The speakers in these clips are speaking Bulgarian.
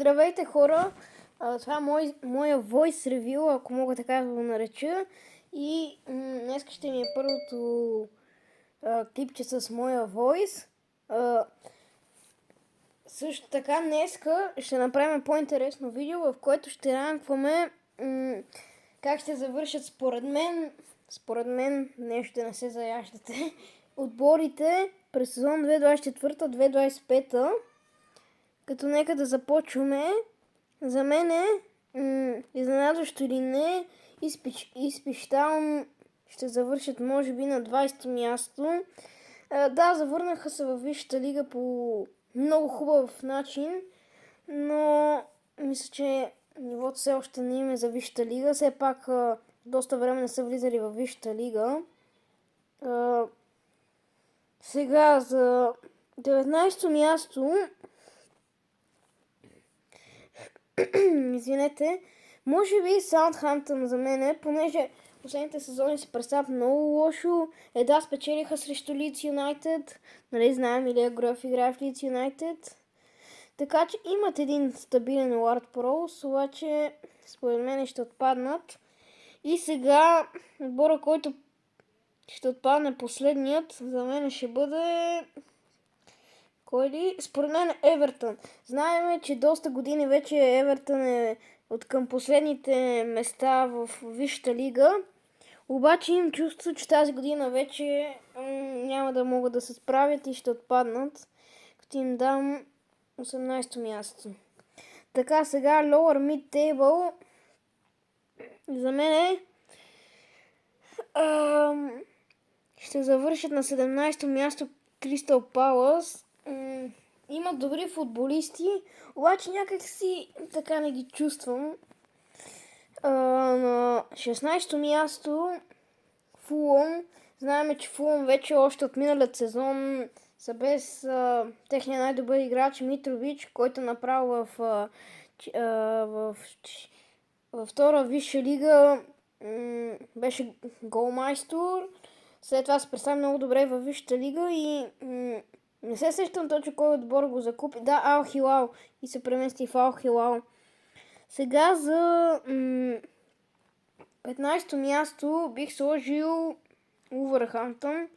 Здравейте, хора! Това е моя voice review, ако мога така да го нареча. И днес ще ми е първото клипче с моя voice. Също така днеска ще направим по-интересно видео, в което ще ранкваме как ще завършат според мен нещо да не се заяждате, отборите през сезон 2024-2025. Като нека да започваме. За мен изненадващо или не, изпищавам ще завършат може би на 20-то място. Да, завърнаха се във Висшата лига по много хубав начин, но мисля, че нивото все още не им е за Висшата лига. Все пак доста време не са влизали във Висшата лига. Сега за 19-то място извинете, може би Саутхамптън за мен, понеже последните сезони се представят много лошо. Да, спечелиха срещу Лидс Юнайтед, нали знаем, Илия Груев играе в Лидс Юнайтед. Така че имат един стабилен Уард Проус, обаче според мен ще отпаднат. И сега отбора, който ще отпадне последният, за мен ще бъде... Кой ли? Според мен Евертън. Знаем, че доста години вече Евертън е от към последните места в Висшата лига. Обаче им чувство, че тази година вече няма да могат да се справят и ще отпаднат. Като им дам 18-то място. Така, сега Lower Mid Table за мен ще завършат на 17-то място Кристал Палас. Имат добри футболисти, обаче някак си така не ги чувствам. На 16-то място Фулъм. Знаем, че Фулъм вече още от миналият сезон са без техния най-добър играч Митрович, който направо в втора висша лига беше голмайстор. След това се представи много добре във Висшата лига и не се сещам точно кой отбор го закупи. Да, Ал Хилал. И се премести в Ал Хилал. Сега за 15-то място бих сложил Увърхамптън,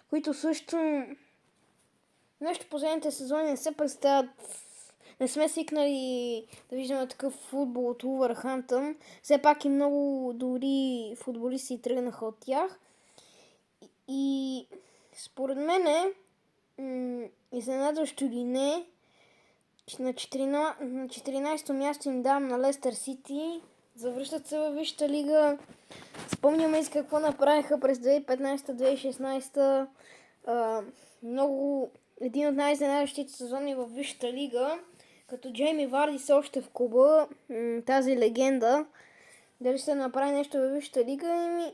които също нещо последните сезони не се представят. Не сме свикнали да виждаме такъв футбол от Увърхамптън. Все пак и много добри футболисти тръгнаха от тях. И според мене изненадващо или не, на 14-то място им давам на Лестър Сити. Завръщат се във Висшата лига. Спомняме с какво направиха през 2015-2016. Един от най-изненадващите сезони във Висшата лига. Като Джейми Варди са още в клуба. Тази легенда. Дали ще направи нещо във Висшата лига?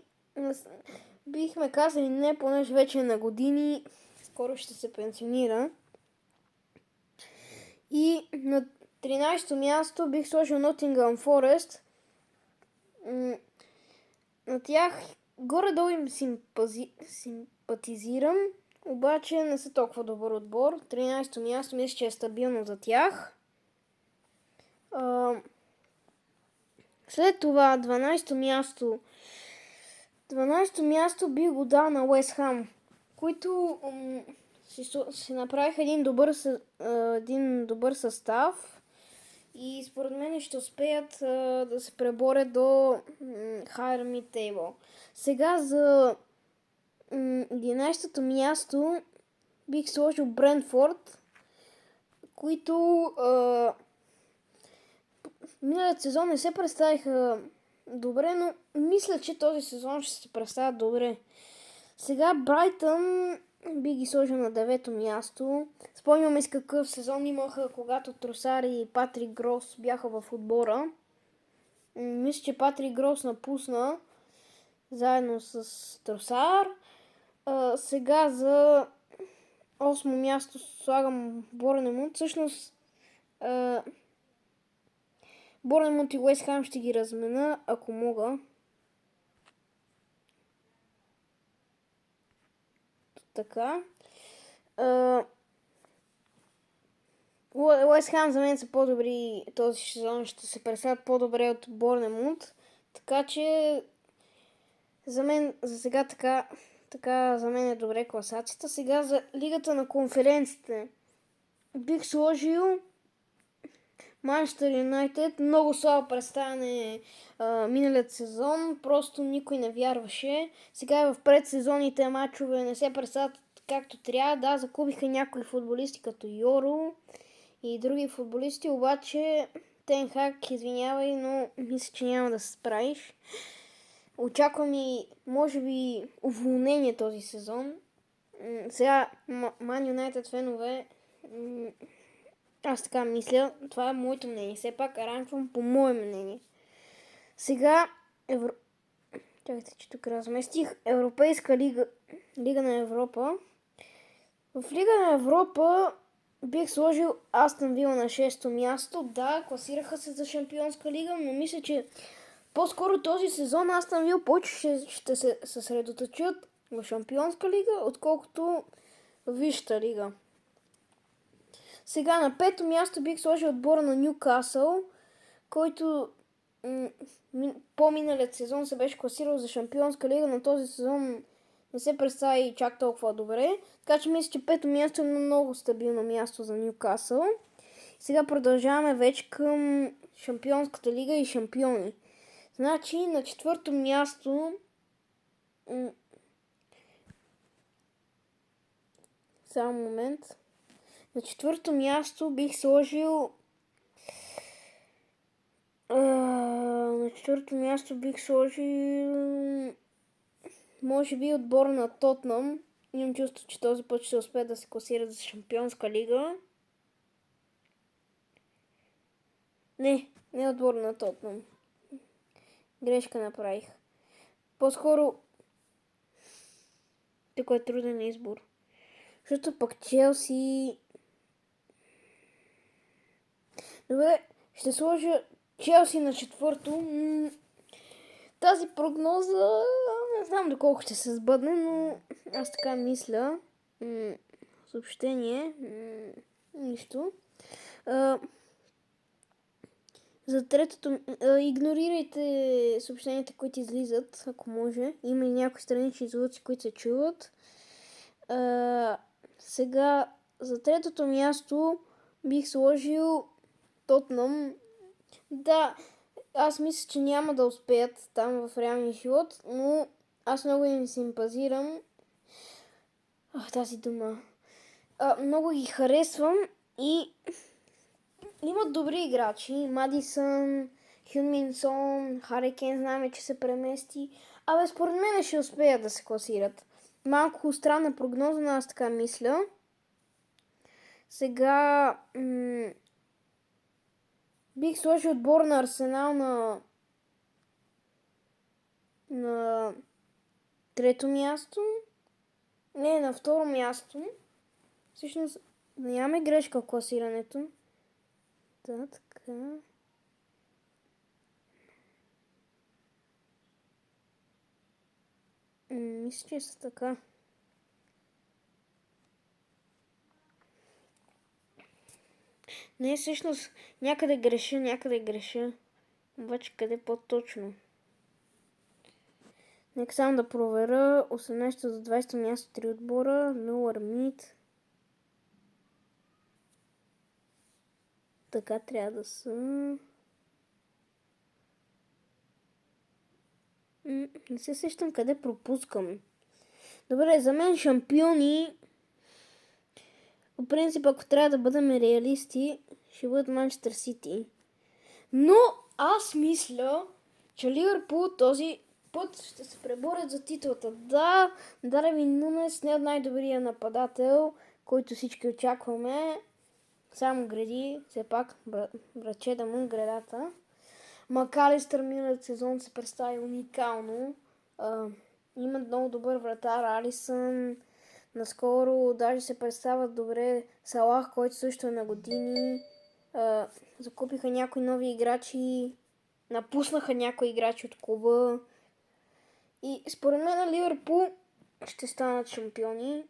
Бихме казали не, понеже вече е на години. Скоро ще се пенсионира. И на 13-то място бих сложил Nottingham Forest. На тях горе-долу им симпатизирам, обаче не са толкова добър отбор. 13-то място мисля, че е стабилно за тях. След това 12-то място. 12-то място бих го дал на Уест Хам, които си направиха един добър състав и според мен ще успеят да се преборят до Higher Mid Table. Сега за 11-то място бих сложил Брентфорд, които миналият сезон не се представиха добре, но мисля, че този сезон ще се представят добре. Сега Брайтън би ги сложил на 9-то място. Спомняме с какъв сезон имаха, когато Тросар и Патрик Грос бяха в отбора. Мисля, че Патрик Грос напусна заедно с Тросар. Сега за 8-то място слагам Борнемут. Всъщност Борнемут и Уест Хам ще ги размена, ако мога. Така. Уест Хем за мен са по-добри този сезон, ще се представят по-добре от Борнемут. Така че за мен за сега така за мен е добре класацията. Сега за Лигата на конференциите бих сложил Манчестър Юнайтед. Много слабо представяне миналият сезон. Просто никой не вярваше. Сега в предсезонните матчове не се представят както трябва. Да, закупиха някои футболисти като Йоро и други футболисти, обаче Тен Хаг, извинявай, но мисля, че няма да се справиш. Очаквам и, може би, уволнение този сезон. Сега, Ман Юнайтед фенове, аз така мисля, това е моето мнение. Все пак ранквам по мое мнение. Сега, чакайте, че тук разместих Европейска лига, Лига на Европа. В Лига на Европа бих сложил Астън Вила на 6-то място. Да, класираха се за Шампионска лига, но мисля, че по-скоро този сезон Астън Вила повече ще се съсредоточат в Шампионска лига, отколкото в Висшата лига. Сега на 5-то място бих сложил отбора на Нюкасъл, който по-миналият сезон се беше класирал за Шампионска лига, но този сезон не се представи чак толкова добре. Така че мисля, че 5-то място е много стабилно място за Нюкасъл. Сега продължаваме вече към Шампионската лига и шампиони. Значи на 4-то място само момент. На 4-то място бих сложил може би отбора на Тотнъм. Имам чувство, че този път ще успее да се класира за Шампионска лига. Не отбор на Тотнъм. Грешка направих. По-скоро тук е труден избор. Защото пък Челси... Добре, ще сложа Челси на 4-то. Тази прогноза не знам доколко ще се сбъдне, но аз така мисля. Съобщение. Нищо. За третото... игнорирайте съобщенията, които излизат, ако може. Има и някои странични звуци, които се чуват. Сега за третото място бих сложил Тотнъм. Да, аз мисля, че няма да успеят там в реалния живот, но аз много им симпазирам. Тази дума. Много ги харесвам и имат добри играчи. Мадисън, Хюн-Мин Сон, Хари Кейн, знаем, че се премести. Според мен ще успеят да се класират. Малко странна прогноза, но аз така мисля. Сега бих сложил отбор на Арсенал на трето място. Не, на второ място. Всъщност нямаме грешка в класирането. Да, така. Мисля, че са така. Не, всъщност някъде греша. Обаче къде по-точно? Нека само да проверя. 18 до 20 място 3 отбора. Lower Mid. Така трябва да са. Не се сещам къде пропускам. Добре, за мен шампиони, по принцип, ако трябва да бъдем реалисти, ще бъдат Манчестър Сити. Но аз мисля, че Ливърпул този път ще се преборят за титлата. Да, Дарвин Нунес не е най-добрия нападател, който всички очакваме. Само гради, все пак, братче да му градата. Макалистър миналият сезон се представи уникално. Имат много добър вратар, Алисън. Наскоро даже се представят добре Салах, който също е на години. Закупиха някои нови играчи. Напуснаха някои играчи от клуба. И според мен Ливърпул ще станат шампиони.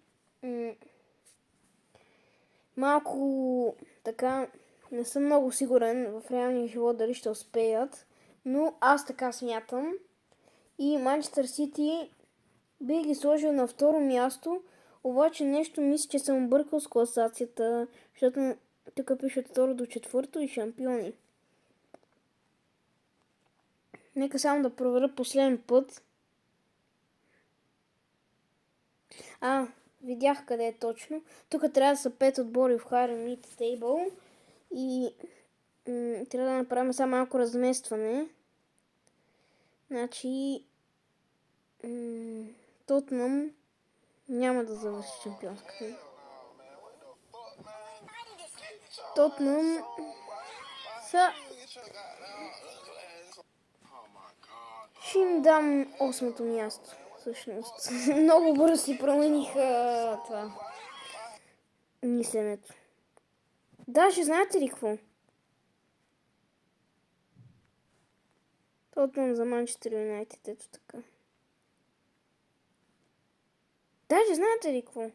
Малко така не съм много сигурен в реалния живот дали ще успеят, но аз така смятам. И Манчестър Сити бих ги сложил на второ място, обаче нещо мисля, че съм бъркал с класацията, защото тук пише от второ до четвърто и шампиони. Нека само да проверя последен път. Видях къде е точно. Тук трябва да са 5 отбори в Higher Mid Table и трябва да направим само малко разместване. Значи Тотнъм няма да завърши шампионската. Тотнъм са... Ще им дам 8-то място. Всъщност. Много бързо си промениха това мисленето. Даже знаете ли какво? Тотнъм за Манчестър Юнайтед, ето така. Даже знаете ли какво?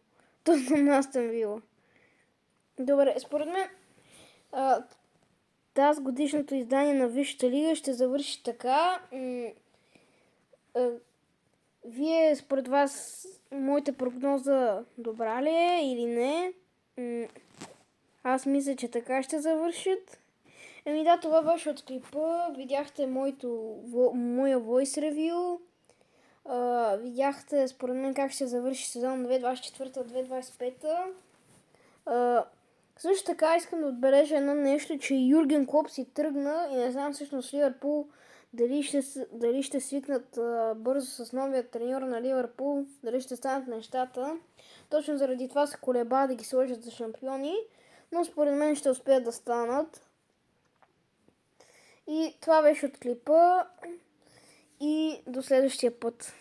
Тотнъм на Астън Вила. Добре, според мен тази годишното издание на Висшата лига ще завърши така. Вие, според вас, моята прогноза добра ли е или не? Аз мисля, че така ще завършат. Да, това беше от клипа. Видяхте моя voice review. Видяхте, според мен, как ще завърши сезон 2024-2025. Също така искам да отбележа едно нещо, че Юрген Клоп си тръгна и не знам всъщност Ливърпул дали ще свикнат бързо с новия треньор на Ливърпул, дали ще станат нещата. Точно заради това се колеба да ги сложат за шампиони, но според мен ще успеят да станат. И това беше от клипа и до следващия път.